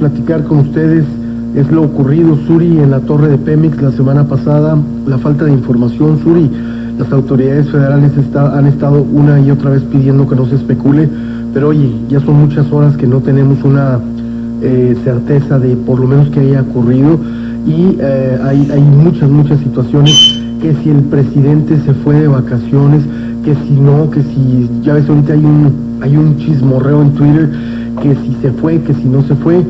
Platicar con ustedes es lo ocurrido, Suri, en la torre de Pemex la semana pasada, la falta de información, Suri. Las autoridades federales han estado una y otra vez pidiendo que no se especule, pero oye, ya son muchas horas que no tenemos una certeza de por lo menos que haya ocurrido, y hay muchas situaciones, que si el presidente se fue de vacaciones, que si no, que si, ya ves, ahorita hay un chismorreo en Twitter, que si se fue, que si no se fue,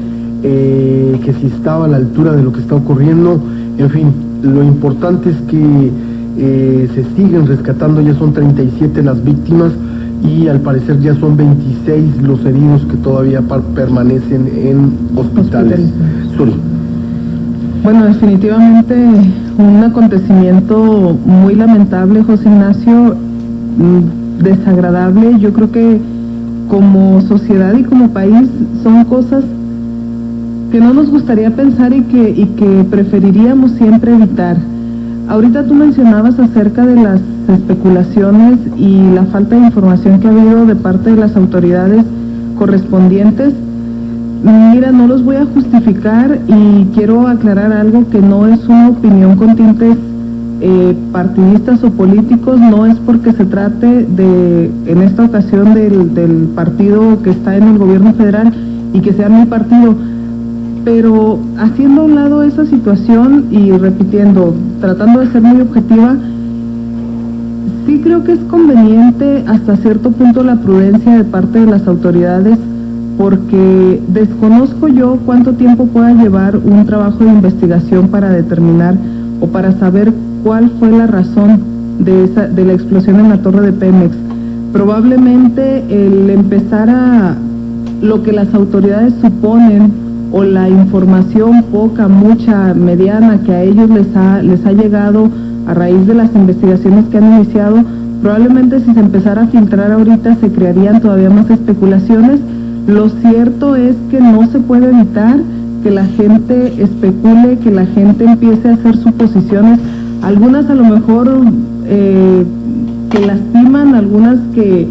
que si estaba a la altura de lo que está ocurriendo. En fin, lo importante es que se siguen rescatando. Ya son 37 las víctimas y al parecer ya son 26 los heridos que todavía permanecen en hospitales. Suri. Bueno, definitivamente un acontecimiento muy lamentable, José Ignacio, desagradable. Yo creo que como sociedad y como país son cosas que no nos gustaría pensar y que preferiríamos siempre evitar. Ahorita tú mencionabas acerca de las especulaciones y la falta de información que ha habido de parte de las autoridades correspondientes. Mira, no los voy a justificar y quiero aclarar algo, que no es una opinión con tintes partidistas o políticos. No es porque se trate de, en esta ocasión, del partido que está en el gobierno federal y que sea mi partido, pero haciendo a un lado esa situación y repitiendo, tratando de ser muy objetiva, sí creo que es conveniente hasta cierto punto la prudencia de parte de las autoridades, porque desconozco yo cuánto tiempo pueda llevar un trabajo de investigación para determinar o para saber cuál fue la razón de la explosión en la torre de Pemex. Probablemente el empezar a lo que las autoridades suponen, o la información poca, mucha, mediana que a ellos les ha llegado a raíz de las investigaciones que han iniciado, probablemente si se empezara a filtrar ahorita se crearían todavía más especulaciones. Lo cierto es que no se puede evitar que la gente especule, que la gente empiece a hacer suposiciones, algunas a lo mejor que lastiman, algunas que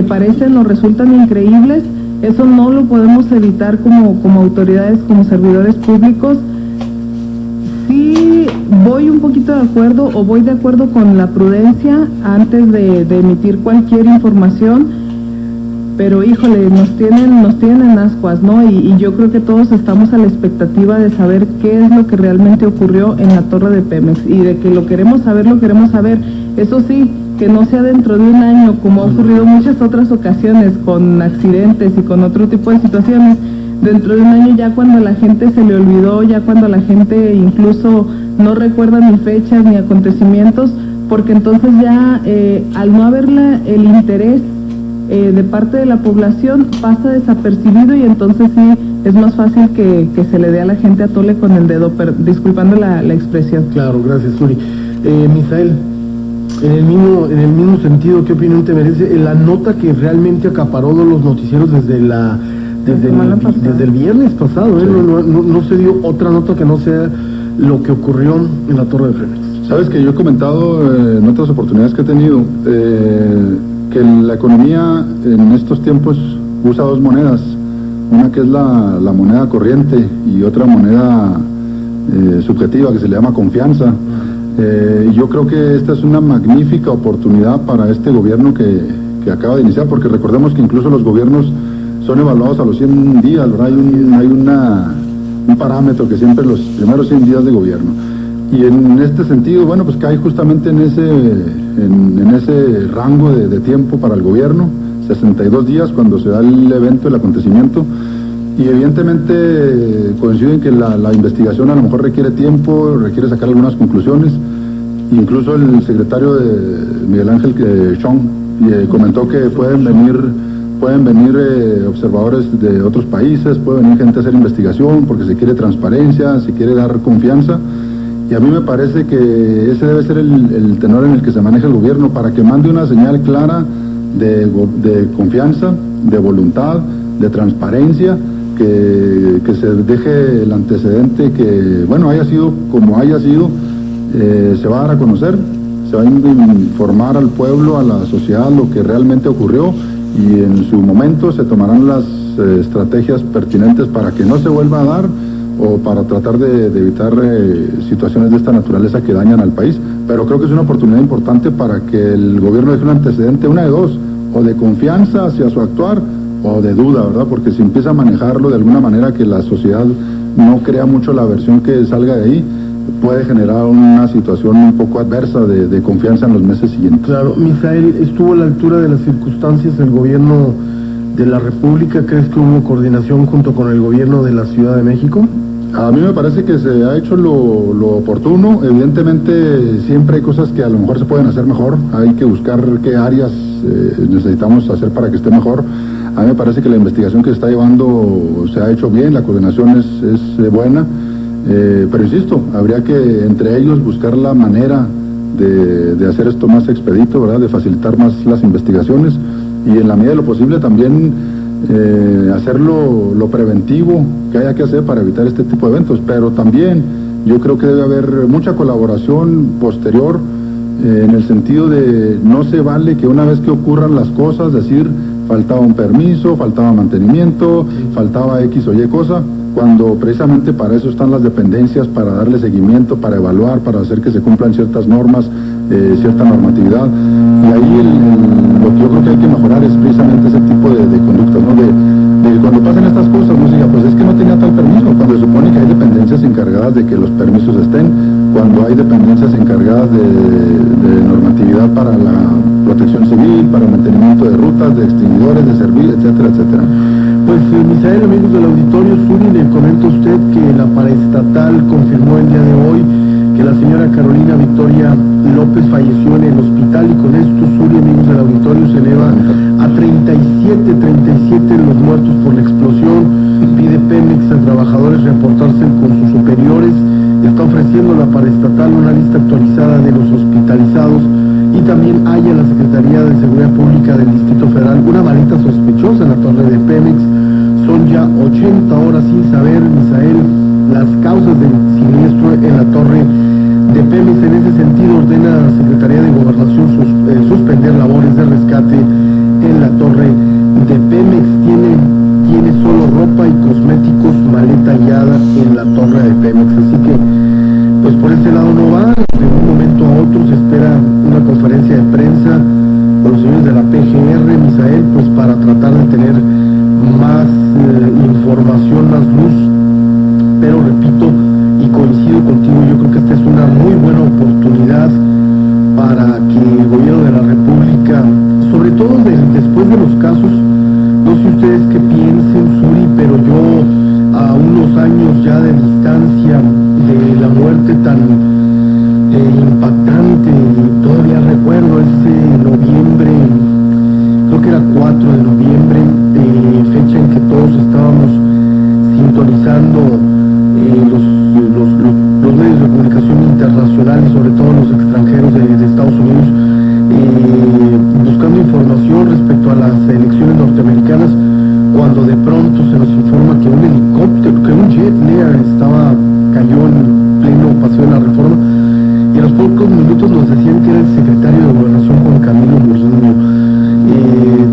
parecen o resultan increíbles. Eso no lo podemos evitar como autoridades, como servidores públicos. Sí voy un poquito de acuerdo, o voy de acuerdo con la prudencia antes de emitir cualquier información, pero híjole, nos tienen en ascuas, ¿no? Y yo creo que todos estamos a la expectativa de saber qué es lo que realmente ocurrió en la torre de Pemex, y de que lo queremos saber. Eso sí, que no sea dentro de un año, como ha ocurrido muchas otras ocasiones con accidentes y con otro tipo de situaciones. Dentro de un año, ya cuando la gente se le olvidó, ya cuando la gente incluso no recuerda ni fechas ni acontecimientos, porque entonces ya al no haber el interés de parte de la población, pasa desapercibido, y entonces sí es más fácil que se le dé a la gente a tole con el dedo, disculpando la expresión. Claro, gracias, Suri. Misael, en el mismo sentido, ¿qué opinión te merece la nota que realmente acaparó los noticieros desde el viernes pasado? Sí. No se dio otra nota que no sea lo que ocurrió en la torre de Pemex. Sabes que yo he comentado en otras oportunidades que he tenido que la economía en estos tiempos usa dos monedas, una que es la moneda corriente y otra moneda subjetiva que se le llama confianza. Yo creo que esta es una magnífica oportunidad para este gobierno que acaba de iniciar, porque recordemos que incluso los gobiernos son evaluados a los 100 días, ¿verdad? Hay un parámetro que siempre los primeros 100 días de gobierno. Y en este sentido, bueno, pues cae justamente en ese rango de tiempo para el gobierno, 62 días cuando se da el evento, el acontecimiento. Y evidentemente coincido en que la investigación a lo mejor requiere tiempo, requiere sacar algunas conclusiones. Incluso el secretario de Miguel Ángel Chong comentó que pueden venir observadores de otros países, puede venir gente a hacer investigación porque se quiere transparencia, se quiere dar confianza. Y a mí me parece que ese debe ser el tenor en el que se maneja el gobierno, para que mande una señal clara de confianza, de voluntad, de transparencia, que se deje el antecedente, que bueno, haya sido como haya sido, se va a dar a conocer, se va a informar al pueblo, a la sociedad, lo que realmente ocurrió, y en su momento se tomarán las estrategias pertinentes para que no se vuelva a dar o para tratar de evitar situaciones de esta naturaleza que dañan al país. Pero creo que es una oportunidad importante para que el gobierno deje un antecedente, una de dos, o de confianza hacia su actuar o de duda, ¿verdad? Porque si empieza a manejarlo de alguna manera que la sociedad no crea mucho la versión que salga de ahí, puede generar una situación un poco adversa de confianza en los meses siguientes. Claro, Misael, ¿estuvo a la altura de las circunstancias el gobierno de la República? ¿Crees que hubo coordinación junto con el gobierno de la Ciudad de México? A mí me parece que se ha hecho lo oportuno. Evidentemente siempre hay cosas que a lo mejor se pueden hacer mejor, hay que buscar qué áreas necesitamos hacer para que esté mejor. A mí me parece que la investigación que se está llevando se ha hecho bien, la coordinación es buena, pero insisto, habría que entre ellos buscar la manera de hacer esto más expedito, ¿verdad? De facilitar más las investigaciones y en la medida de lo posible también hacer lo preventivo que haya que hacer para evitar este tipo de eventos, pero también yo creo que debe haber mucha colaboración posterior en el sentido de no se vale que una vez que ocurran las cosas decir faltaba un permiso, faltaba mantenimiento, faltaba X o Y cosa, cuando precisamente para eso están las dependencias, para darle seguimiento, para evaluar, para hacer que se cumplan ciertas normas, cierta normatividad. Y ahí lo que yo creo que hay que mejorar es precisamente ese tipo de conductas, ¿no? De cuando pasan estas cosas, no se diga, pues es que no tenía tal permiso, cuando se supone que hay dependencias encargadas de que los permisos estén, cuando hay dependencias encargadas de normatividad para la protección civil, para el mantenimiento de rutas, de extinguidores, de servicios, etcétera, etcétera. Pues Misael, amigos del auditorio, Suri, le comenta a usted que la paraestatal confirmó el día de hoy que la señora Carolina Victoria López falleció en el hospital, y con esto, Suri, amigos del auditorio, se eleva a 37 los muertos por la explosión. Pide Pemex a trabajadores reportarse con sus superiores. Está ofreciendo la paraestatal una lista actualizada de los hospitalizados, y también hay en la Secretaría de Seguridad Pública del Distrito Federal una maleta sospechosa en la torre de Pemex. Son ya 80 horas sin saber, Misael, las causas del siniestro en la torre de Pemex. En ese sentido, ordena a la Secretaría de Gobernación suspender labores de rescate en la torre de Pemex. Tiene solo ropa y cosméticos, maleta hallada en la torre de Pemex. Así que, pues por este lado no va. De un momento a otro se espera una conferencia de prensa con los señores de la PGR, Misael, pues para tratar de tener más información, más luz. Pero repito y coincido contigo, yo creo que esta es una muy buena oportunidad para que el gobierno de la República, sobre todo después de los casos, no sé ustedes qué piensen, Suri, pero yo a unos años ya de distancia de la muerte tan impactante, todavía recuerdo ese noviembre, creo que era 4 de noviembre, fecha en que todos estábamos sintonizando los medios de comunicación internacionales, sobre todo los extranjeros de Estados Unidos, buscando información respecto a las elecciones norteamericanas, cuando de pronto se nos informa que un helicóptero, que un jet cayó en pleno Paseo de la Reforma, y a los pocos minutos nos decían que era el secretario de Gobernación, Juan Camilo Muriño.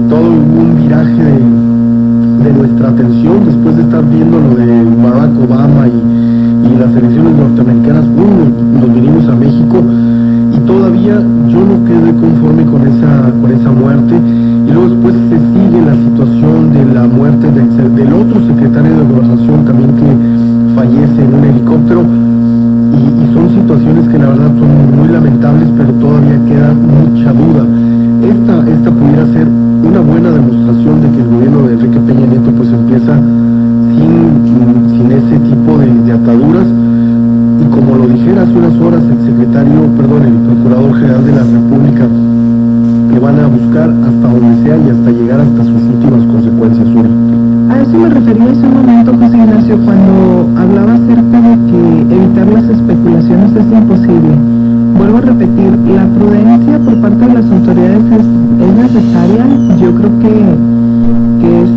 Todo un viraje de nuestra atención después de estar viendo lo de Barack Obama y las elecciones norteamericanas. Nos vinimos a México y todavía yo no quedé conforme con esa muerte. Y luego después se sigue la situación de la muerte del otro secretario de Gobernación también, que fallece en un helicóptero, y son situaciones que la verdad son muy lamentables, pero todavía queda mucha duda. Esta pudiera ser una buena demostración de que el gobierno de Enrique Peña Nieto pues empieza sin ese tipo de ataduras, y como lo dijera hace unas horas el Procurador General de la República, que van a buscar hasta donde sea y hasta llegar hasta sus últimas consecuencias. Uri. A eso me refería hace un momento, José Ignacio, cuando hablaba acerca de que evitar las especulaciones es imposible. Vuelvo a repetir, la prudencia por parte de las autoridades es necesaria. Yo creo que es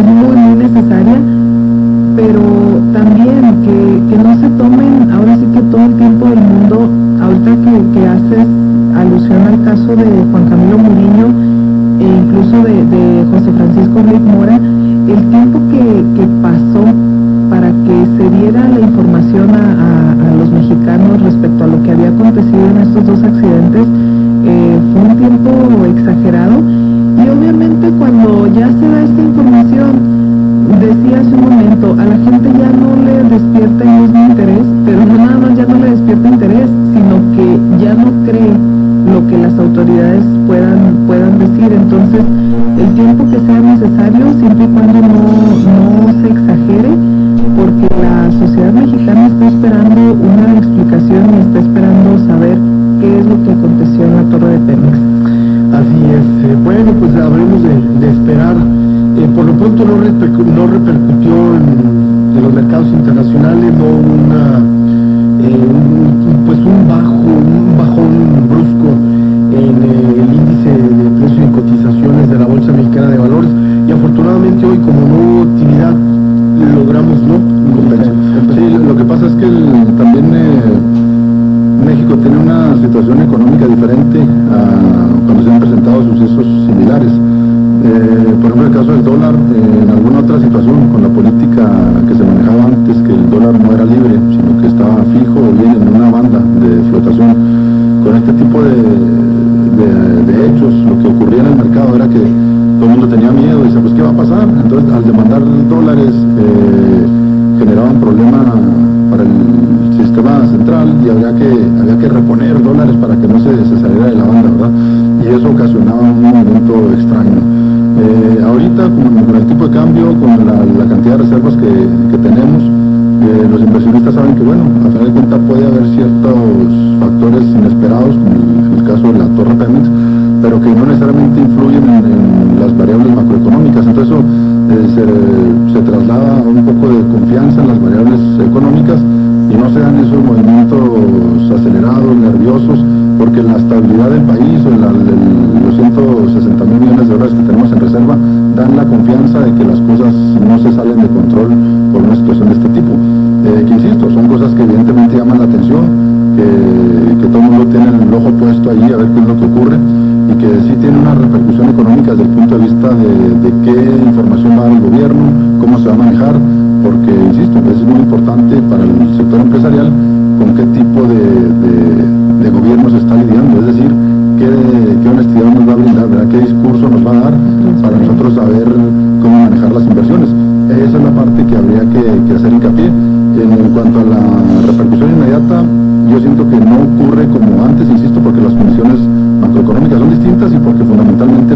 muy, muy necesaria, pero también que no se tomen ahora sí que todo el tiempo del mundo. Ahorita que haces alusión al caso de Juan Camilo Muriño, e incluso de José Francisco Blake Mora, el tiempo que pasó para que se diera la información a los mexicanos respecto a lo que había acontecido en estos dos accidentes fue un tiempo exagerado. Y obviamente cuando ya se da esta información, decía hace un momento, a la gente ya no le despierta el mismo interés, pero no nada más ya no le despierta interés, sino que ya no cree lo que las autoridades puedan decir. Entonces, el tiempo que sea necesario, siempre y cuando no se exagere, porque la sociedad mexicana está esperando una explicación y está esperando saber qué es lo que aconteció en la Torre de Pemex. Así es. Bueno, pues habremos de esperar. Por lo pronto no repercutió en los mercados internacionales, no un bajón brusco en el índice de precios y cotizaciones de la Bolsa Mexicana de Valores, y afortunadamente hoy, como no hubo actividad, logramos Sí, lo que pasa es que también México tiene una situación económica diferente a cuando se han presentado sucesos similares. Por ejemplo, el caso del dólar, en alguna otra situación, con la política que se manejaba antes, que el dólar no era libre, sino que estaba fijo o bien en una banda de flotación. Con este tipo de hechos, lo que ocurría en el mercado era que todo el mundo tenía miedo y decía, pues, ¿qué va a pasar? Entonces, al demandar dólares, generaba un problema para el sistema central y había que reponer dólares para que no se saliera de la banda, ¿verdad? Y eso ocasionaba un movimiento extraño. Ahorita, con el tipo de cambio, con la cantidad de reservas que tenemos, los inversionistas saben que, bueno, a final de cuentas puede haber ciertos factores inesperados, como en el caso de la Torre Pemex, pero que no necesariamente influyen en las variables macroeconómicas. Entonces eso se traslada un poco de confianza en las variables económicas y no se dan esos movimientos acelerados, nerviosos, porque la estabilidad del país o los 160,000 millones de dólares que tenemos en reserva dan la confianza de que las cosas no se salen de control por una situación de este tipo. Que insisto, son cosas que evidentemente llaman la atención, que todo el mundo tiene el ojo puesto allí a ver qué es lo que ocurre, y que sí tiene una repercusión económica desde el punto de vista de qué información va a dar el gobierno, cómo se va a manejar, porque, insisto, es muy importante para el sector empresarial con qué tipo de gobierno se está lidiando, es decir, qué honestidad nos va a brindar, ¿verdad? Qué discurso nos va a dar para nosotros saber cómo manejar las inversiones. Esa es la parte que habría que hacer hincapié. En cuanto a la repercusión inmediata, yo siento que no ocurre como antes, insisto, porque las condiciones macroeconómicas son distintas y porque fundamentalmente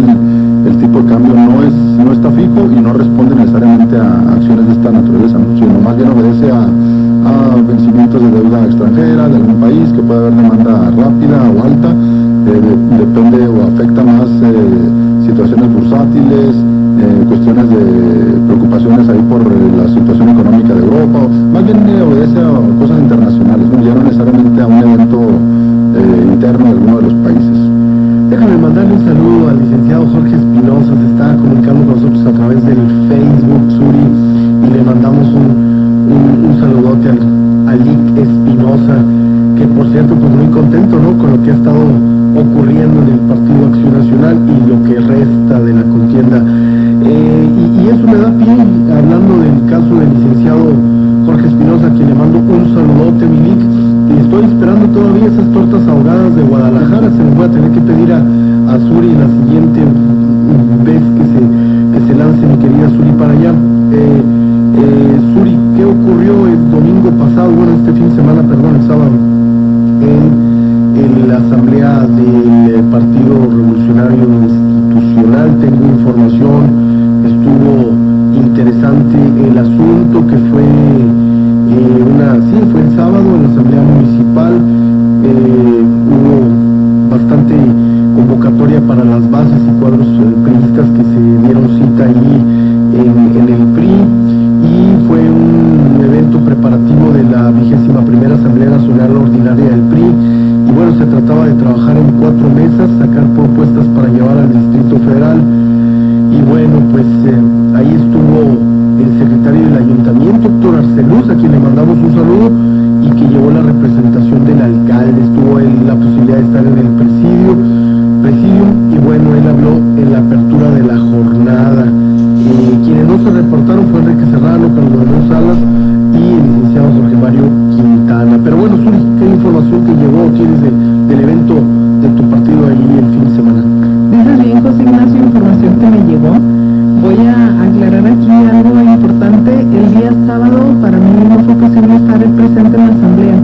el tipo de cambio no está fijo y no responde necesariamente a acciones de esta naturaleza, ¿no? Sino más bien obedece a vencimientos de deuda extranjera de algún país, que puede haber demanda rápida o alta, depende o afecta más situaciones bursátiles, cuestiones de preocupaciones ahí por la situación económica de Europa, más bien obedece a cosas internacionales, ¿no? Ya no necesariamente a un evento interno de alguno de los países. Déjame mandarle un saludo al licenciado Jorge Espinosa, se está comunicando con nosotros a través del Facebook, Suri, y le mandamos un saludote al Lic Espinosa, que por cierto, pues muy contento, ¿no?, con lo que ha estado ocurriendo en el Partido Acción Nacional y lo que resta de la contienda. Y eso me da pie, hablando del caso del licenciado Jorge Espinosa, a quien le mando un saludote, mi Lic, y estoy esperando todavía esas tortas ahogadas de Guadalajara. Se les voy a tener que pedir a Suri la siguiente vez que se lance mi querida Suri para allá. Suri, ¿qué ocurrió el domingo pasado, este fin de semana, el sábado, en la asamblea del Partido Revolucionario Institucional? Tengo información, estuvo interesante el asunto, que fue fue el sábado en la asamblea municipal. Hubo bastante convocatoria para las bases y cuadros priistas que se dieron cita allí en el PRI, y fue un evento preparativo de la 21ª Asamblea Nacional Ordinaria del PRI. Y bueno, se trataba de trabajar en 4 mesas, sacar propuestas para llevar al Distrito Federal. Y bueno, pues ahí estuvo el secretario del Ayuntamiento, Héctor Arceluz, a quien le mandamos un saludo, y que llevó la representación del alcalde. Estuvo él la posibilidad de estar en el presidium, y bueno, él habló en la apertura tema de la jornada. Quienes no se reportaron fue Enrique Serrano, Carlos Manuel Salas y el licenciado Jorge Mario Quintana. Pero bueno, Suri, ¿qué información que llegó tienes del evento de tu partido ahí el fin de semana? Dices bien, José Ignacio, información que me llegó. Voy a aclarar aquí algo importante. El día sábado para mí no fue posible estar presente en la asamblea,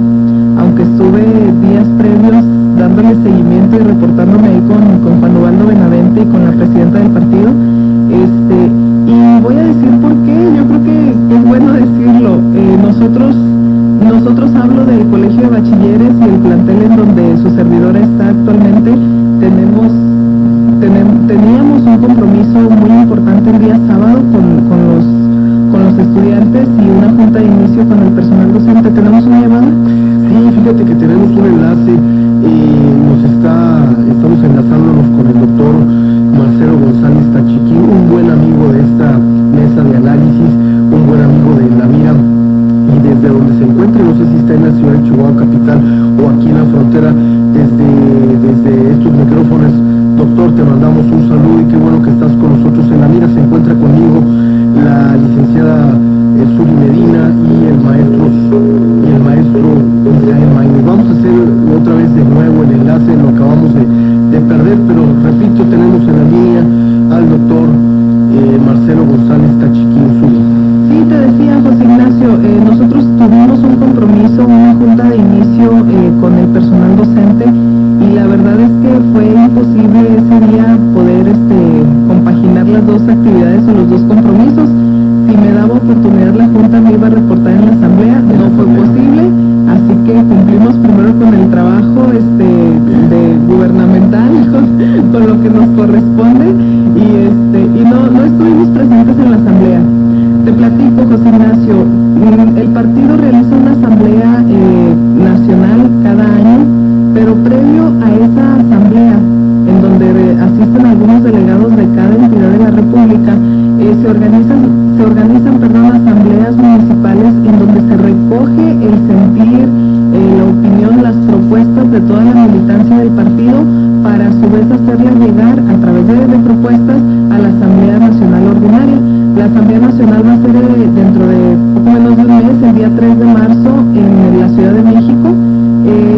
aunque estuve días previos dándole seguimiento y reportándome ahí con Juan Ubaldo Benavente y con la presidenta del partido. Y voy a decir por qué. Yo creo que es bueno decirlo. Nosotros hablo del Colegio de Bachilleres y el plantel en donde su servidora está actualmente. Teníamos un compromiso muy importante el día sábado con los estudiantes y una junta de inicio con el personal docente. ¿Tenemos una llamada? Sí, fíjate que tenemos un enlace. Estamos enlazándonos con el doctor Marcelo González Tachiquín, un buen amigo de esta mesa de análisis, un buen amigo de La Mira, y desde donde se encuentre, no sé si está en la ciudad de Chihuahua capital o aquí en la frontera, desde estos micrófonos. Doctor, te mandamos un saludo y qué bueno que estás con nosotros en La Mira. Se encuentra conmigo la licenciada Suri Medina y el maestro Misael Maínez. Vamos a hacer otra vez de nuevo el enlace, lo acabamos de perder, pero repito, tenemos en la línea al doctor Marcelo González Tachiquín. Suri. Sí, te decía, José Ignacio, nosotros tuvimos un compromiso, una junta de inicio con el personal docente, y la verdad es que fue imposible ese día poder compaginar las dos actividades o los dos compromisos. Si me daba oportunidad la junta me iba a reportar en la asamblea, no fue posible, así que cumplimos primero con el trabajo de gubernamental, con lo que nos corresponde, y no estuvimos presentes en la asamblea. Te platico, José Ignacio, el partido realiza una asamblea nacional cada año, pero previo a esa asamblea, en donde asisten algunos delegados de cada entidad de la República, se organizan asambleas municipales en donde se recoge el sentir, la opinión, las propuestas de toda la militancia del partido, para a su vez hacerla llegar a través de propuestas a la Asamblea Nacional Ordinaria. La Asamblea Nacional va a ser dentro de poco menos de un mes, el día 3 de marzo, en la Ciudad de México.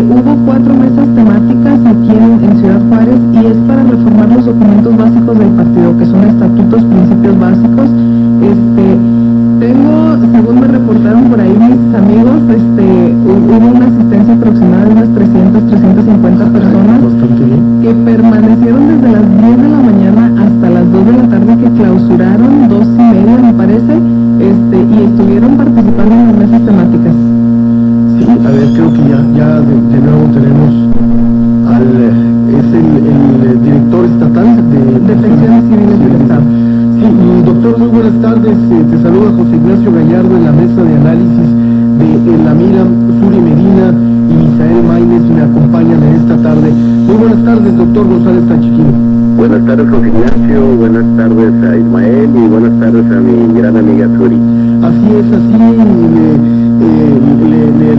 Hubo 4 mesas temáticas aquí en Ciudad Juárez, y es para reformar los documentos básicos del partido, que son estatutos, principios básicos. Según me reportaron por ahí mis amigos, hubo una asistencia aproximada de unas 350 personas que permanecieron desde las 10 de la mañana hasta las 2 de la tarde, que clausuraron 2:30 me parece, y estuvieron participando en las mesas temáticas. Sí, a ver, creo que ya de nuevo tenemos es el director estatal de Pensiones Civiles del Estado. Sí, doctor, muy buenas tardes. Te saluda José Ignacio Gallardo en la mesa de análisis de La Mira. Suri Medina y Misael Maínez me acompañan en esta tarde. Muy buenas tardes, doctor González Tachiquín. Buenas tardes, José Ignacio, buenas tardes a Ismael y buenas tardes a mi gran amiga Suri. Así es,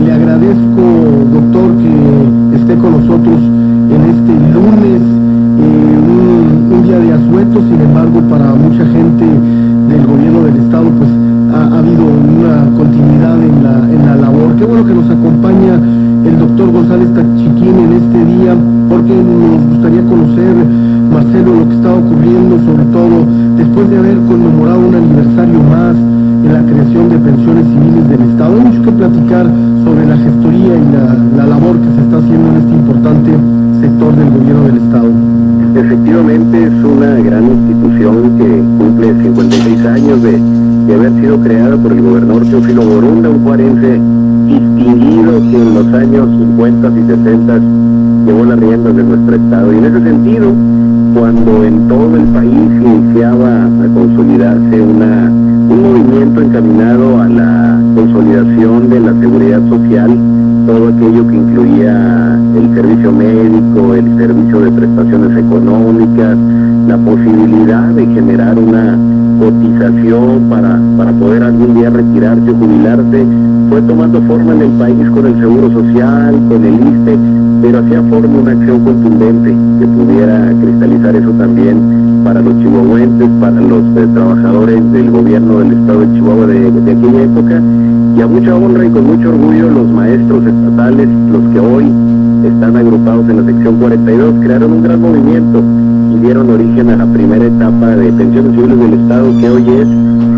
le agradezco, doctor, que esté con nosotros en este lunes, un día de asueto. Sin embargo, para mucha gente del gobierno del estado, pues ha habido una continuidad en la labor. Qué bueno que nos acompaña el doctor González Tachiquín en este día, porque nos gustaría conocer, Marcelo, lo que está ocurriendo, sobre todo después de haber conmemorado un aniversario más en la creación de pensiones civiles del Estado. Hay mucho que platicar sobre la gestoría y la labor que se está haciendo en este importante sector del gobierno del Estado. Efectivamente, es una gran institución que cumple 56 años de haber sido creada por el gobernador Teófilo Borunda, un juarense distinguido que en los años 50 y 60 llevó las riendas de nuestro Estado. Y en ese sentido, cuando en todo el país iniciaba a consolidarse un movimiento encaminado a la consolidación de la seguridad social, todo aquello que incluía el servicio médico, el servicio de prestaciones económicas, la posibilidad de generar una cotización para poder algún día retirarse o jubilarse, fue tomando forma en el país con el Seguro Social, con el ISSSTE, pero hacía forma una acción contundente que pudiera cristalizar eso también para los chihuahuenses, para los trabajadores del gobierno del estado de Chihuahua de aquella época, y a mucha honra y con mucho orgullo los maestros estatales, los que hoy están agrupados en la sección 42, crearon un gran movimiento y dieron origen a la primera etapa de pensiones civiles del estado, que hoy es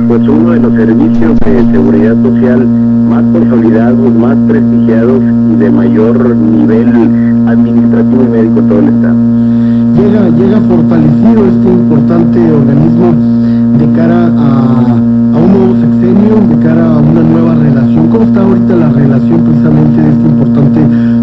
pues uno de los servicios de seguridad social más consolidados, más prestigiados y de mayor nivel administrativo y médico en todo el estado. Llega fortalecido este importante organismo de cara a un nuevo sexenio, de cara a una nueva relación. ¿Cómo está ahorita la relación precisamente de este importante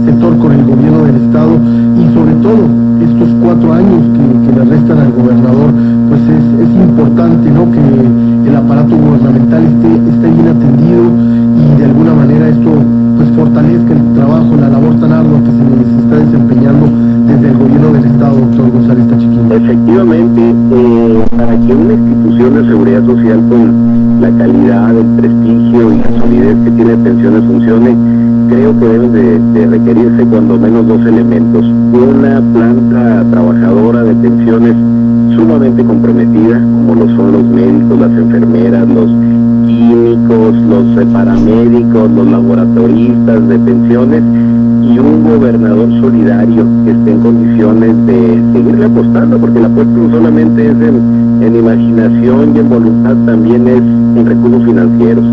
sector con el gobierno del estado y sobre todo estos 4 años que le restan al gobernador? Pues es importante, ¿no?, que el aparato gubernamental esté bien atendido y de alguna manera esto pues fortalezca el trabajo, la labor tan ardua que se está desempeñando desde el gobierno del estado, doctor González Tachiquín. Efectivamente, para que una institución de seguridad social con la calidad, el prestigio y la solidez que tiene pensiones funcione, creo que deben de requerirse cuando menos 2 elementos. Una planta trabajadora de pensiones sumamente comprometida, como lo son los médicos, las enfermeras, los químicos, los paramédicos, los laboratoristas de pensiones, y un gobernador solidario que esté en condiciones de seguirle apostando, porque la apuesta no solamente es en imaginación y en voluntad, también es en recursos financieros.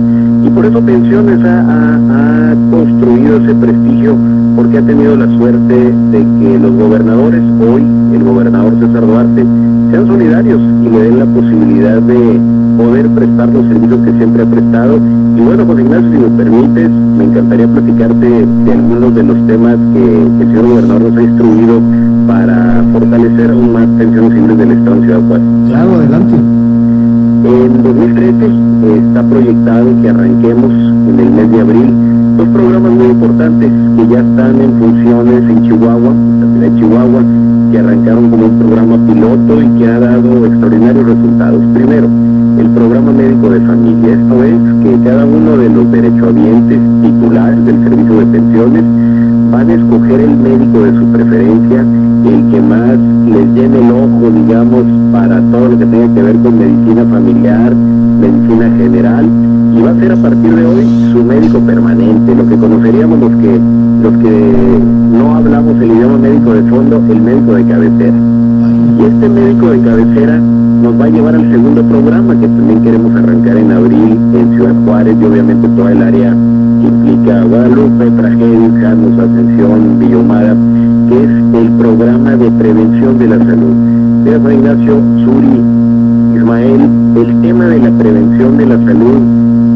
Y por eso Pensiones ha construido ese prestigio, porque ha tenido la suerte de que los gobernadores, hoy el gobernador César Duarte, sean solidarios y le den la posibilidad de poder prestar los servicios que siempre ha prestado. Y bueno, José Ignacio, si me permites, me encantaría platicarte de algunos de los temas que el señor gobernador nos ha instruido para fortalecer aún más pensiones civiles del estado en Ciudad Juárez. Claro, adelante. En 2013 está proyectado que arranquemos en el mes de abril 2 programas muy importantes que ya están en funciones en Chihuahua, en Chihuahua, que arrancaron como un programa piloto y que ha dado extraordinarios resultados. Primero, el programa médico de familia. Esto es que cada uno de los derechohabientes titulares del servicio de pensiones van a escoger el médico de su preferencia, el que más les llene el ojo, digamos, para todo lo que tenga que ver con medicina familiar, medicina general, y va a ser a partir de hoy su médico permanente, lo que conoceríamos los que no hablamos el idioma médico de fondo, el médico de cabecera. Y este médico de cabecera nos va a llevar al segundo programa que también queremos arrancar en abril en Ciudad Juárez, y obviamente toda el área que implica Guadalupe, Tragedia, Janos, Ascensión, Villomara, que es el programa de prevención de la salud. Mira, Juan Ignacio, Suri, Ismael, el tema de la prevención de la salud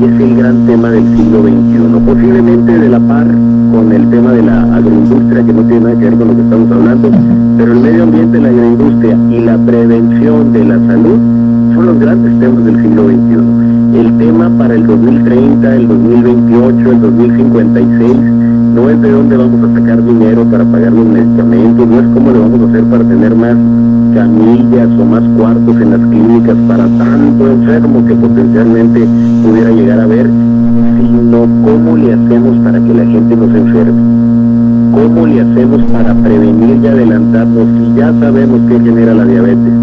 es el gran tema del siglo XXI, posiblemente de la par con el tema de la agroindustria, que no tiene nada que ver con lo que estamos hablando, pero el medio ambiente, la agroindustria y la prevención de la salud son los grandes temas del siglo XXI. El tema para el 2030, el 2028, el 2056, no es de dónde vamos a sacar dinero para pagar los medicamentos, no es cómo le vamos a hacer para tener más camillas o más cuartos en las clínicas para tanto enfermo que potencialmente pudiera llegar a haber, sino cómo le hacemos para que la gente no se enferme, cómo le hacemos para prevenir y adelantarnos. Si ya sabemos qué genera la diabetes,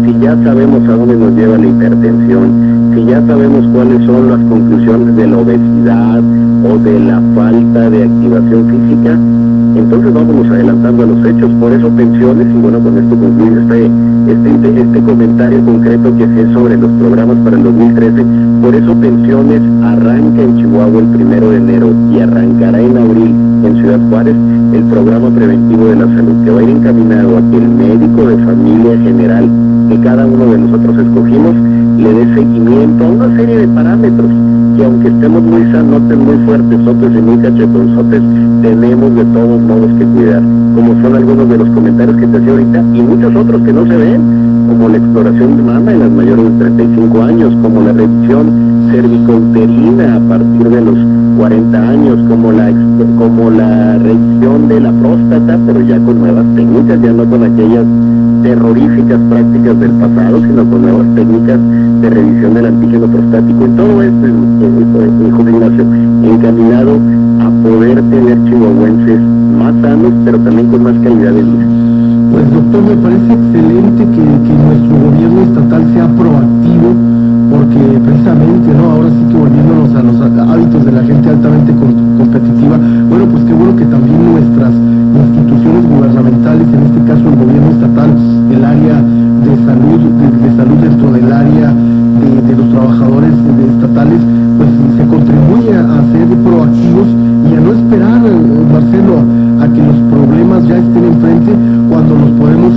si ya sabemos a dónde nos lleva la hipertensión, si ya sabemos cuáles son las conclusiones de la obesidad o de la falta de activación física, entonces vámonos adelantando a los hechos. Por eso Pensiones, y bueno, con esto concluyo este comentario concreto que hacía sobre los programas para el 2013, por eso Pensiones arranca en Chihuahua el 1 de enero y arrancará en abril en Ciudad Juárez el programa preventivo de la salud, que va a ir encaminado a que el médico de familia general que cada uno de nosotros escogimos le dé seguimiento a una serie de parámetros que, aunque estemos muy sanotes, muy fuertes, y muy cachetonzotes, tenemos de todos modos que cuidar, como son algunos de los comentarios que te hacía ahorita, y muchos otros que no se ven, como la exploración de mama en las mayores de 35 años, como la revisión cervicouterina a partir de los 40 años, como la revisión de la próstata, pero ya con nuevas técnicas, ya no con aquellas terroríficas prácticas del pasado, sino con nuevas técnicas de revisión del antígeno prostático, y todo esto, José Ignacio, encaminado a poder tener chihuahuenses más sanos, pero también con más calidad de vida. Pues doctor, me parece excelente que nuestro gobierno gubernamental sea proactivo, porque precisamente, ¿no? Ahora sí que volviéndonos a los hábitos de la gente altamente competitiva, bueno, pues qué bueno que también nuestras instituciones gubernamentales, en este caso el gobierno estatal, el área de salud dentro del área de los trabajadores estatales, pues se contribuye a ser proactivos y a no esperar, Marcelo, a que los problemas ya estén enfrente cuando los podemos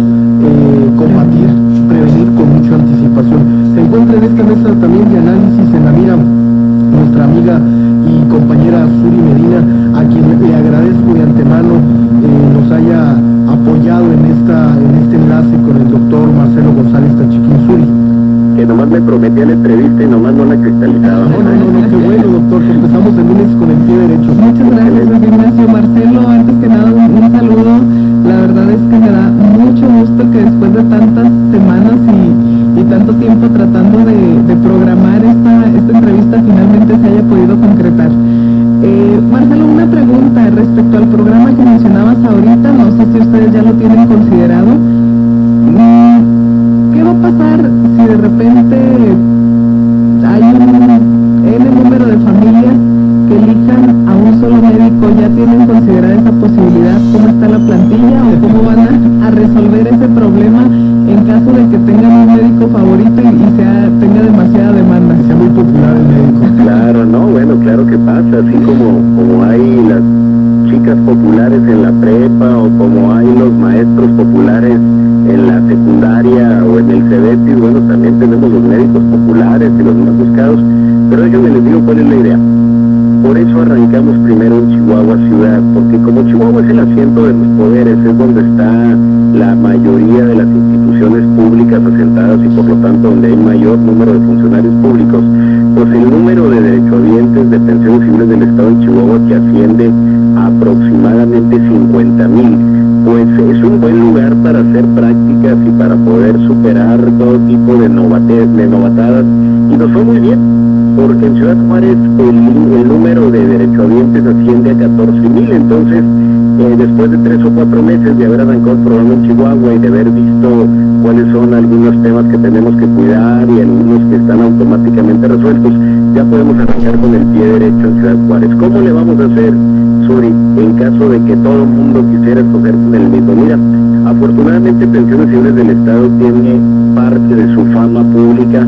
combatir, prevenir con mucha anticipación. Se encuentra en esta mesa también de análisis en la mira nuestra amiga y compañera Suri Medina, a quien le agradezco de antemano nos haya apoyado en este enlace con el doctor Marcelo González Tachiquín. Suri, que nomás me prometía la entrevista y nomás no la cristalizaba. No, qué bueno, doctor, que empezamos el lunes con el pie derecho. Muchas gracias, don Ignacio. Marcelo, antes que nada, un saludo. La verdad es que me da mucho gusto que después de tantas semanas y tanto tiempo tratando de programar esta entrevista, finalmente se haya podido concretar. Marcelo, una pregunta respecto al programa que mencionabas ahorita, no sé si ustedes ya lo tienen considerado. ¿Qué va a pasar si de repente hay un número de familias que elijan a un solo médico? ¿Ya tienen considerada esa posibilidad? ¿Cómo está la plantilla o cómo van a resolver ese problema en caso de que tengan un médico favorito y tenga demasiada demanda? Que sea muy popular el médico. Claro, no, bueno, claro que pasa, así como hay las chicas populares en la prepa o como hay los maestros populares en la secundaria o en el CEDETI, bueno, también tenemos los médicos populares y los más buscados, pero déjenme les digo cuál es la idea. Por eso arrancamos primero en Chihuahua ciudad, porque como Chihuahua es el asiento de los poderes, es donde está la mayoría de las instituciones públicas asentadas y por lo tanto donde hay mayor número de funcionarios públicos, pues el número de derechohabientes de pensiones civiles del estado de Chihuahua, que asciende a aproximadamente 50,000, pues es un buen lugar para hacer prácticas y para poder superar todo tipo de novatadas, y nos fue muy bien, porque en Ciudad Juárez el número de derechohabientes asciende a 14,000, entonces después de 3 o 4 meses de haber arrancado el programa en Chihuahua y de haber visto cuáles son algunos temas que tenemos que cuidar y algunos que están automáticamente resueltos, ya podemos arrancar con el pie derecho en Ciudad Juárez. ¿Cómo le vamos a hacer, Suri, en caso de que todo el mundo quisiera escoger con el mismo? Mira, afortunadamente Pensiones Civiles del Estado tiene parte de su fama pública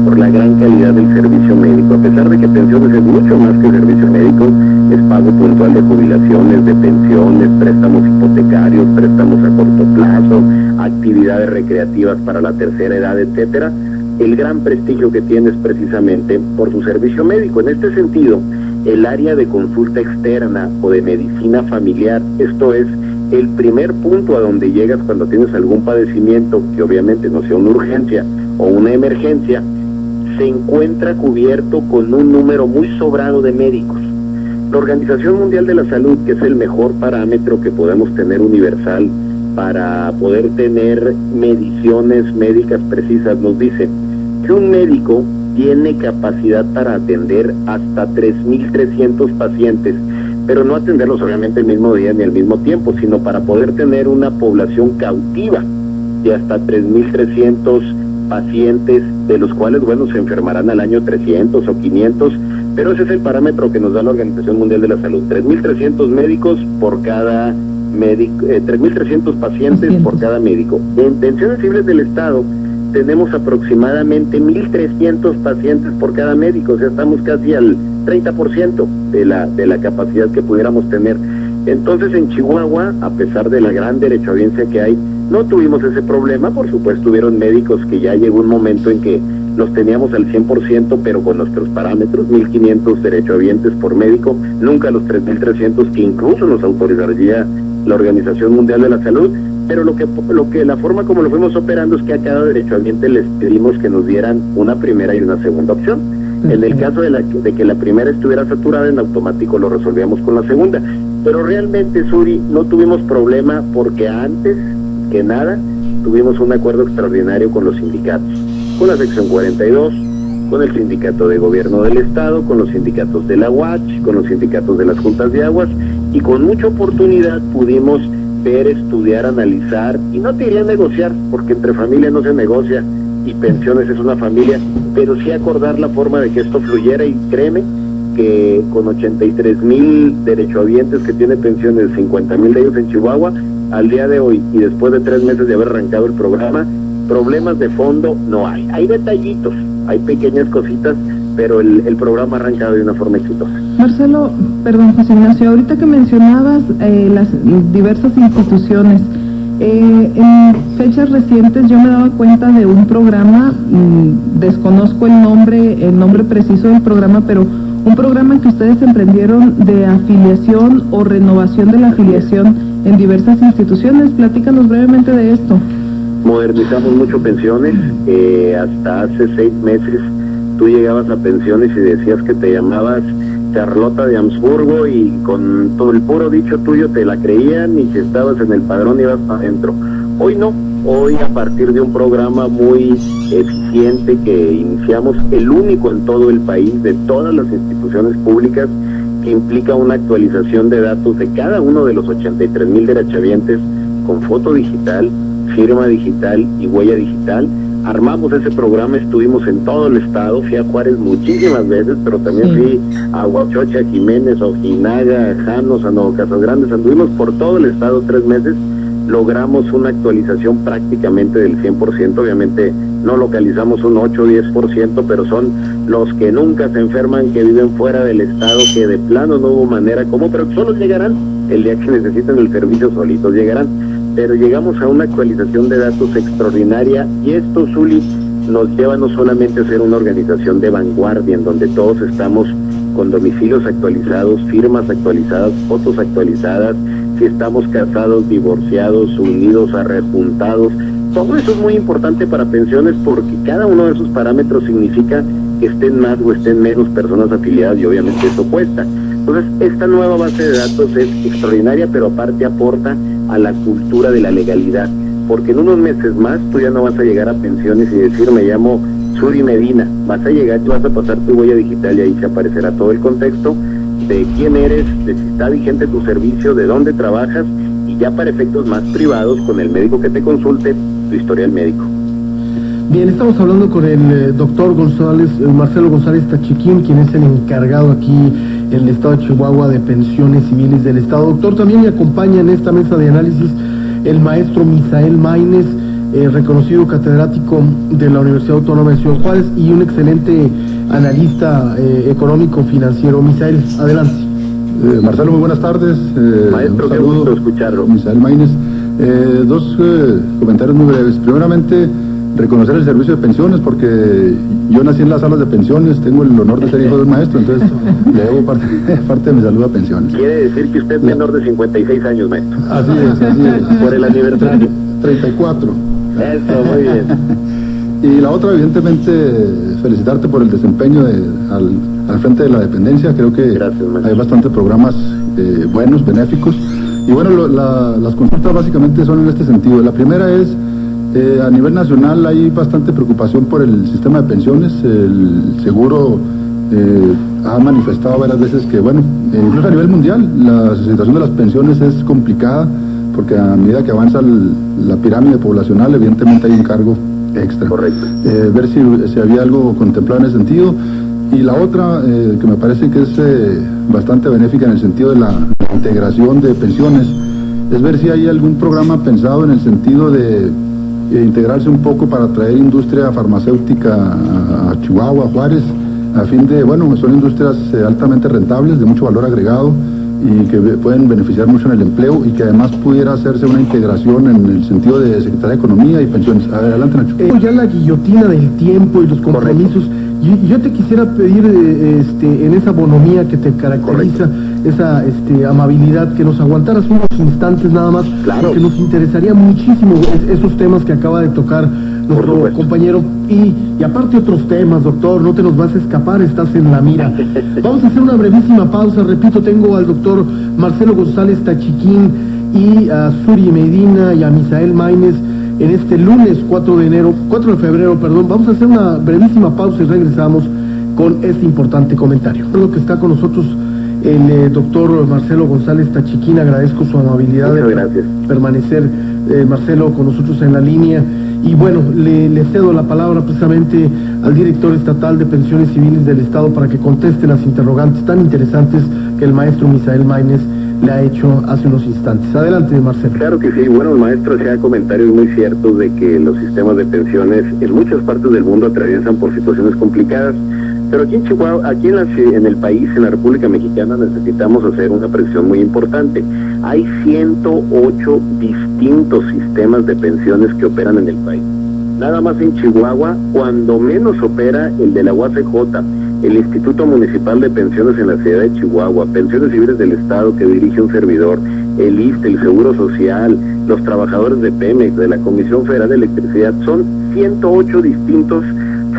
por la gran calidad del servicio médico, a pesar de que pensiones es mucho más que servicio médico, es pago puntual de jubilaciones, de pensiones, préstamos hipotecarios, préstamos a corto plazo, actividades recreativas para la tercera edad, etcétera. El gran prestigio que tiene es precisamente por su servicio médico. En este sentido, el área de consulta externa o de medicina familiar, esto es el primer punto a donde llegas cuando tienes algún padecimiento, que obviamente no sea una urgencia o una emergencia, se encuentra cubierto con un número muy sobrado de médicos. La Organización Mundial de la Salud, que es el mejor parámetro que podemos tener universal para poder tener mediciones médicas precisas, nos dice que un médico tiene capacidad para atender hasta 3,300 pacientes, pero no atenderlos obviamente el mismo día ni al mismo tiempo, sino para poder tener una población cautiva de hasta 3,300 pacientes, de los cuales, bueno, se enfermarán al año 300 o 500, pero ese es el parámetro que nos da la Organización Mundial de la Salud, 3,300 médicos por cada médico, 3,300 pacientes por cada médico. En Pensiones Civiles del Estado tenemos aproximadamente 1,300 pacientes por cada médico, o sea, estamos casi al 30% de la capacidad que pudiéramos tener. Entonces, en Chihuahua, a pesar de la gran derechohabiencia que hay, no tuvimos ese problema. Por supuesto, hubieron médicos que ya llegó un momento en que los teníamos al 100%, pero con nuestros parámetros, 1,500 derechohabientes por médico, nunca los 3,300 que incluso nos autorizaría la Organización Mundial de la Salud. Pero la forma como lo fuimos operando es que a cada derechohabiente les pedimos que nos dieran una primera y una segunda opción. En el caso de que la primera estuviera saturada, en automático lo resolvíamos con la segunda. Pero realmente, Suri, no tuvimos problema porque antes que nada tuvimos un acuerdo extraordinario con los sindicatos, con la sección 42, con el sindicato de gobierno del estado, con los sindicatos de la UACH, con los sindicatos de las juntas de aguas, y con mucha oportunidad pudimos ver, estudiar, analizar, y no te diría negociar, porque entre familia no se negocia, y pensiones es una familia, pero sí acordar la forma de que esto fluyera, y créeme que con 83,000 derechohabientes que tiene pensiones, 50,000 de ellos en Chihuahua, al día de hoy y después de 3 meses de haber arrancado el programa, problemas de fondo no hay. Hay detallitos, hay pequeñas cositas, pero el programa ha arrancado de una forma exitosa. Marcelo, perdón, José Ignacio, ahorita que mencionabas las diversas instituciones, en fechas recientes yo me daba cuenta de un programa, desconozco el nombre preciso del programa, pero un programa que ustedes emprendieron de afiliación o renovación de la afiliación en diversas instituciones. Platícanos brevemente de esto. Modernizamos mucho pensiones. Hasta hace 6 meses tú llegabas a pensiones y decías que te llamabas Charlota de Habsburgo, y con todo el puro dicho tuyo te la creían, y si estabas en el padrón ibas para adentro. Hoy no. Hoy, a partir de un programa muy eficiente que iniciamos, el único en todo el país, de todas las instituciones públicas, que implica una actualización de datos de cada uno de los 83,000 derechohabientes con foto digital, firma digital y huella digital. Armamos ese programa, estuvimos en todo el estado, fui a Juárez muchísimas veces, pero también fui a Huachocha, Jiménez, Ojinaga, Janos, a Nuevo Casas Grandes, anduvimos por todo el estado 3 meses. Logramos una actualización prácticamente del 100%, obviamente no localizamos un 8 o 10%, pero son los que nunca se enferman, que viven fuera del estado, que de plano no hubo manera como, pero solos llegarán, el día que necesiten el servicio solitos llegarán, pero llegamos a una actualización de datos extraordinaria, y esto, Zuli, nos lleva no solamente a ser una organización de vanguardia, en donde todos estamos con domicilios actualizados, firmas actualizadas, fotos actualizadas, si estamos casados, divorciados, unidos, arrejuntados. Todo eso es muy importante para pensiones, porque cada uno de esos parámetros significa que estén más o estén menos personas afiliadas, y obviamente eso cuesta. Entonces, esta nueva base de datos es extraordinaria, pero aparte aporta a la cultura de la legalidad, porque en unos meses más tú ya no vas a llegar a pensiones y decir me llamo Suri Medina, vas a llegar y vas a pasar tu huella digital, y ahí se aparecerá todo el contexto de quién eres, de si está vigente tu servicio, de dónde trabajas, y ya para efectos más privados, con el médico que te consulte, tu historial médico. Bien, estamos hablando con el doctor González, Marcelo González Tachiquín, quien es el encargado aquí en el estado de Chihuahua de pensiones civiles del estado. Doctor, también me acompaña en esta mesa de análisis el maestro Misael Maínez, reconocido catedrático de la Universidad Autónoma de Ciudad Juárez y un excelente analista económico financiero. Misael, adelante. Marcelo, muy buenas tardes. Maestro, qué gusto escucharlo. Misael Maínez. Dos comentarios muy breves. Primeramente, reconocer el servicio de pensiones, porque yo nací en las salas de pensiones, tengo el honor de ser hijo del maestro, entonces le debo parte de mi salud a pensiones. Quiere decir que usted es menor de 56 años, maestro. Así es. Por el aniversario. 34. Eso, muy bien. Y la otra, evidentemente, felicitarte por el desempeño al frente de la dependencia. Creo que gracias, hay bastantes programas buenos, benéficos. Y bueno, las consultas básicamente son en este sentido. La primera es, a nivel nacional hay bastante preocupación por el sistema de pensiones. El seguro ha manifestado varias veces que, bueno, incluso a nivel mundial, la situación de las pensiones es complicada, porque a medida que avanza la pirámide poblacional, evidentemente hay un cargo extra. Correcto. Ver si había algo contemplado en ese sentido. Y la otra, que me parece que es bastante benéfica en el sentido de la integración de pensiones, es ver si hay algún programa pensado en el sentido de integrarse un poco para traer industria farmacéutica a Chihuahua, a Juárez, a fin de, bueno, son industrias altamente rentables, de mucho valor agregado, y que pueden beneficiar mucho en el empleo, y que además pudiera hacerse una integración en el sentido de Secretaría de Economía y Pensiones. A ver, adelante, Nacho. Ya la guillotina del tiempo y los compromisos. Yo te quisiera pedir en esa bonomía que te caracteriza, esa amabilidad, que nos aguantaras unos instantes nada más, claro, porque nos interesaría muchísimo esos temas que acaba de tocar nuestro compañero, y aparte otros temas, doctor, no te nos vas a escapar, estás en la mira. Vamos a hacer una brevísima pausa. Repito, tengo al doctor Marcelo González Tachiquín y a Suri Medina y a Misael Maínez en este lunes 4 de febrero, vamos a hacer una brevísima pausa y regresamos con este importante comentario. Lo que está con nosotros el doctor Marcelo González Tachiquín, agradezco su amabilidad de permanecer, Marcelo, con nosotros en la línea, Y bueno, le cedo la palabra precisamente al director estatal de pensiones civiles del Estado para que conteste las interrogantes tan interesantes que el maestro Misael Maynez le ha hecho hace unos instantes. Adelante, Marcelo. Claro que sí. Bueno, el maestro hacía comentarios muy ciertos de que los sistemas de pensiones en muchas partes del mundo atraviesan por situaciones complicadas, pero aquí en Chihuahua, aquí en el país, en la República Mexicana, necesitamos hacer una precisión muy importante. Hay 108 distintos sistemas de pensiones que operan en el país. Nada más en Chihuahua, cuando menos opera el de la UACJ, el Instituto Municipal de Pensiones en la ciudad de Chihuahua, Pensiones Civiles del Estado que dirige un servidor, el ISSSTE, el Seguro Social, los trabajadores de Pemex, de la Comisión Federal de Electricidad, son 108 distintos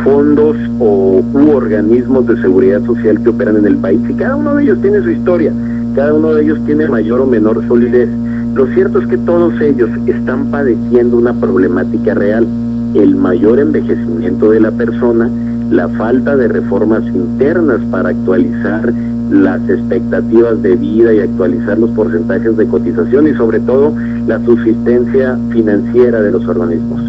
fondos u organismos de seguridad social que operan en el país, y cada uno de ellos tiene su historia, cada uno de ellos tiene mayor o menor solidez. Lo cierto es que todos ellos están padeciendo una problemática real: el mayor envejecimiento de la persona, la falta de reformas internas para actualizar las expectativas de vida y actualizar los porcentajes de cotización, y sobre todo la subsistencia financiera de los organismos.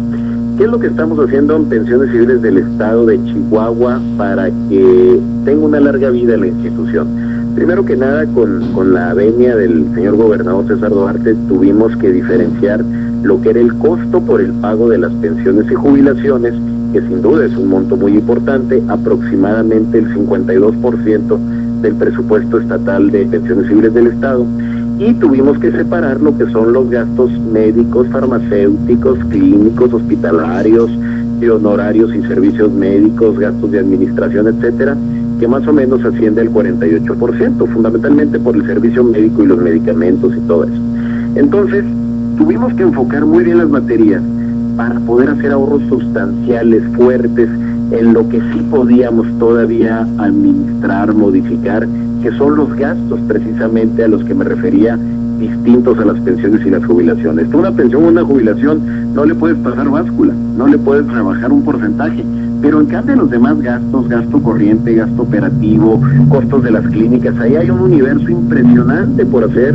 ¿Qué es lo que estamos haciendo en Pensiones Civiles del Estado de Chihuahua para que tenga una larga vida la institución? Primero que nada, con la venia del señor gobernador César Duarte, tuvimos que diferenciar lo que era el costo por el pago de las pensiones y jubilaciones, que sin duda es un monto muy importante, aproximadamente el 52% del presupuesto estatal de Pensiones Civiles del Estado, y tuvimos que separar lo que son los gastos médicos, farmacéuticos, clínicos, hospitalarios, de honorarios y servicios médicos, gastos de administración, etcétera, que más o menos asciende al 48%, fundamentalmente por el servicio médico y los medicamentos y todo eso. Entonces, tuvimos que enfocar muy bien las materias para poder hacer ahorros sustanciales, fuertes, en lo que sí podíamos todavía administrar, modificar, que son los gastos precisamente a los que me refería, distintos a las pensiones y las jubilaciones. Tú una pensión o una jubilación no le puedes pasar báscula, no le puedes rebajar un porcentaje, pero en cambio los demás gastos, gasto corriente, gasto operativo, costos de las clínicas, ahí hay un universo impresionante por hacer,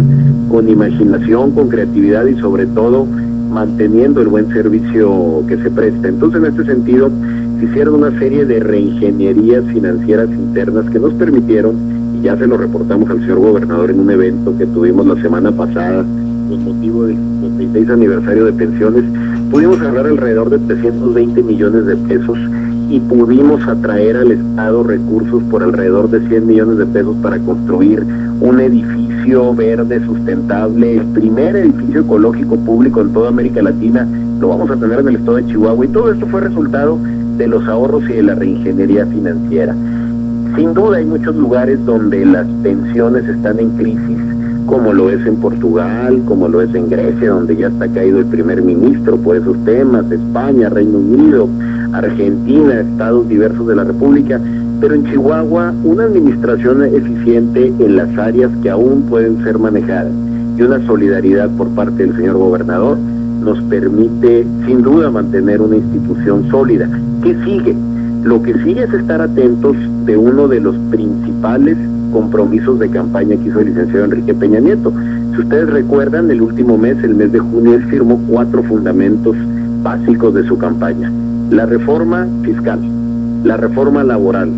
con imaginación, con creatividad y sobre todo manteniendo el buen servicio que se presta. Entonces, en este sentido, se hicieron una serie de reingenierías financieras internas que nos permitieron, y ya se lo reportamos al señor gobernador en un evento que tuvimos la semana pasada con motivo del 56 aniversario de pensiones, pudimos ahorrar alrededor de 320 millones de pesos y pudimos atraer al Estado recursos por alrededor de 100 millones de pesos para construir un edificio verde sustentable, el primer edificio ecológico público en toda América Latina. Lo vamos a tener en el estado de Chihuahua, y todo esto fue resultado de los ahorros y de la reingeniería financiera. Sin duda hay muchos lugares donde las pensiones están en crisis, como lo es en Portugal, como lo es en Grecia, donde ya está caído el primer ministro por esos temas, España, Reino Unido, Argentina, estados diversos de la República, pero en Chihuahua una administración eficiente en las áreas que aún pueden ser manejadas y una solidaridad por parte del señor gobernador nos permite sin duda mantener una institución sólida. ¿Qué sigue? Lo que sigue es estar atentos de uno de los principales compromisos de campaña que hizo el licenciado Enrique Peña Nieto. Si ustedes recuerdan, el último mes, el mes de junio, él firmó 4 fundamentos básicos de su campaña: la reforma fiscal, la reforma laboral,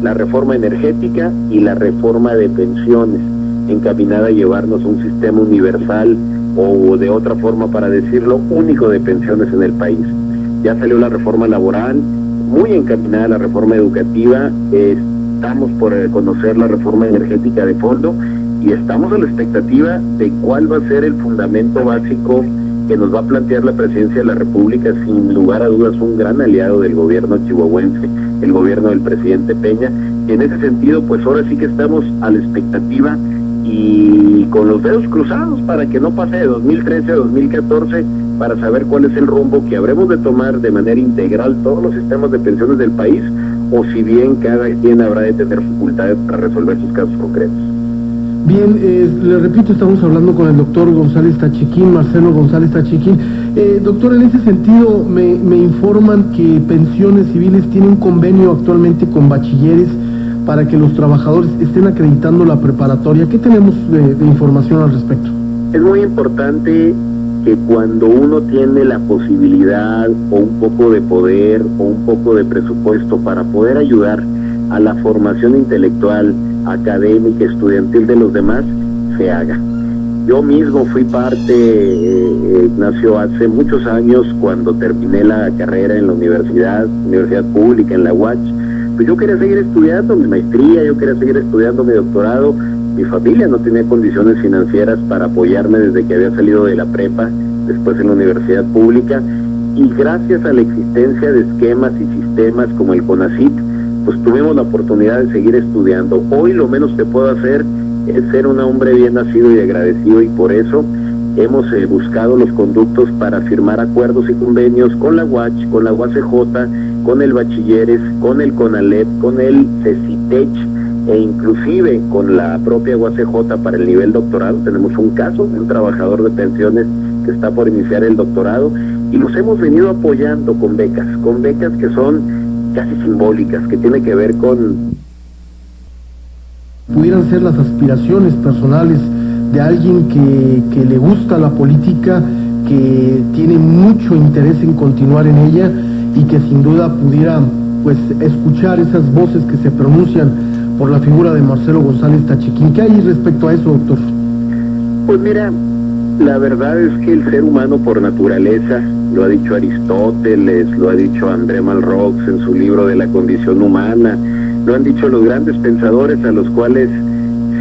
la reforma energética y la reforma de pensiones, encaminada a llevarnos a un sistema universal, o de otra forma para decirlo, único de pensiones en el país. Ya salió la reforma laboral, muy encaminada a la reforma educativa, estamos por conocer la reforma energética de fondo y estamos a la expectativa de cuál va a ser el fundamento básico que nos va a plantear la presidencia de la República, sin lugar a dudas un gran aliado del gobierno chihuahuense, el gobierno del presidente Peña. Y en ese sentido, pues ahora sí que estamos a la expectativa y con los dedos cruzados para que no pase de 2013 a 2014, para saber cuál es el rumbo que habremos de tomar de manera integral todos los sistemas de pensiones del país, o si bien cada quien habrá de tener facultades para resolver sus casos concretos. Bien, le repito, estamos hablando con el doctor González Tachiquín, Marcelo González Tachiquín. Doctor, en ese sentido me informan que Pensiones Civiles tiene un convenio actualmente con bachilleres para que los trabajadores estén acreditando la preparatoria. ¿Qué tenemos de información al respecto? Es muy importante que cuando uno tiene la posibilidad o un poco de poder o un poco de presupuesto para poder ayudar a la formación intelectual, académica, estudiantil de los demás, se haga. Yo mismo fui parte, Ignacio, hace muchos años, cuando terminé la carrera en la universidad pública, en la UACH, pues yo quería seguir estudiando mi maestría, yo quería seguir estudiando mi doctorado. Mi familia no tenía condiciones financieras para apoyarme desde que había salido de la prepa, después en la universidad pública, y gracias a la existencia de esquemas y sistemas como el CONACYT, pues tuvimos la oportunidad de seguir estudiando. Hoy lo menos que puedo hacer es ser un hombre bien nacido y agradecido, y por eso hemos buscado los conductos para firmar acuerdos y convenios con la UACH, con la UACJ, con el Bachilleres, con el CONALEP, con el CECITECH, e inclusive con la propia UACJ para el nivel doctorado. Tenemos un caso de un trabajador de pensiones que está por iniciar el doctorado, y los hemos venido apoyando con becas que son casi simbólicas, que tiene que ver con... Pudieran ser las aspiraciones personales de alguien que le gusta la política, que tiene mucho interés en continuar en ella, y que sin duda pudiera pues escuchar esas voces que se pronuncian por la figura de Marcelo González Tachiquín. ¿Qué hay respecto a eso, doctor? Pues mira, la verdad es que el ser humano por naturaleza, lo ha dicho Aristóteles, lo ha dicho André Malraux en su libro de la condición humana, lo han dicho los grandes pensadores a los cuales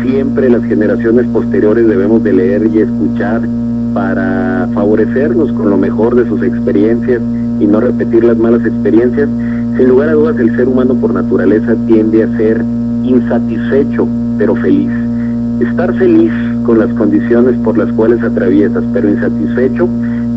siempre las generaciones posteriores debemos de leer y escuchar para favorecernos con lo mejor de sus experiencias y no repetir las malas experiencias. Sin lugar a dudas, el ser humano por naturaleza tiende a ser insatisfecho, pero feliz. Estar feliz con las condiciones por las cuales atraviesas, pero insatisfecho,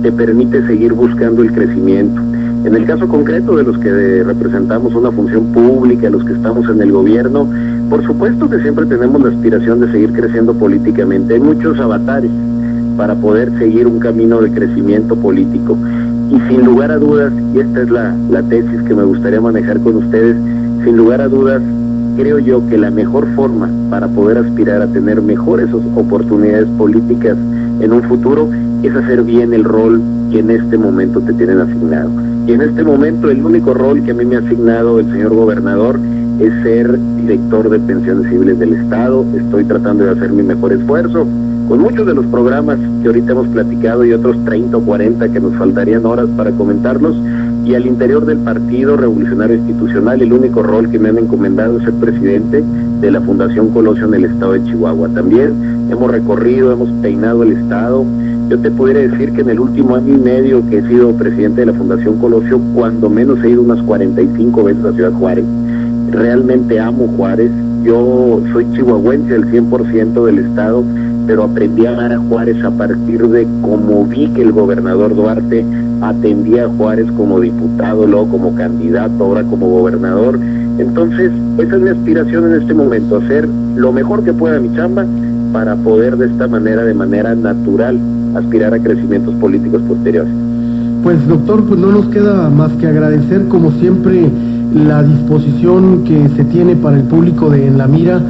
te permite seguir buscando el crecimiento. En el caso concreto de los que representamos una función pública, los que estamos en el gobierno, por supuesto que siempre tenemos la aspiración de seguir creciendo políticamente. Hay muchos avatares para poder seguir un camino de crecimiento político. Y sin lugar a dudas, y esta es la tesis que me gustaría manejar con ustedes, sin lugar a dudas, creo yo que la mejor forma para poder aspirar a tener mejores oportunidades políticas en un futuro es hacer bien el rol que en este momento te tienen asignado. Y en este momento el único rol que a mí me ha asignado el señor gobernador es ser director de pensiones civiles del Estado. Estoy tratando de hacer mi mejor esfuerzo con muchos de los programas que ahorita hemos platicado y otros 30 o 40 que nos faltarían horas para comentarlos. Y al interior del Partido Revolucionario Institucional, el único rol que me han encomendado es ser presidente de la Fundación Colosio en el estado de Chihuahua. También hemos recorrido, hemos peinado el estado. Yo te pudiera decir que en el último año y medio que he sido presidente de la Fundación Colosio, cuando menos he ido unas 45 veces a Ciudad Juárez. Realmente amo Juárez. Yo soy chihuahuense al 100% del estado, pero aprendí a amar a Juárez a partir de cómo vi que el gobernador Duarte atendía a Juárez como diputado, luego como candidato, ahora como gobernador. Entonces, esa es mi aspiración en este momento, hacer lo mejor que pueda mi chamba para poder de esta manera, de manera natural, aspirar a crecimientos políticos posteriores. Pues doctor, pues no nos queda más que agradecer como siempre la disposición que se tiene para el público de En la Mira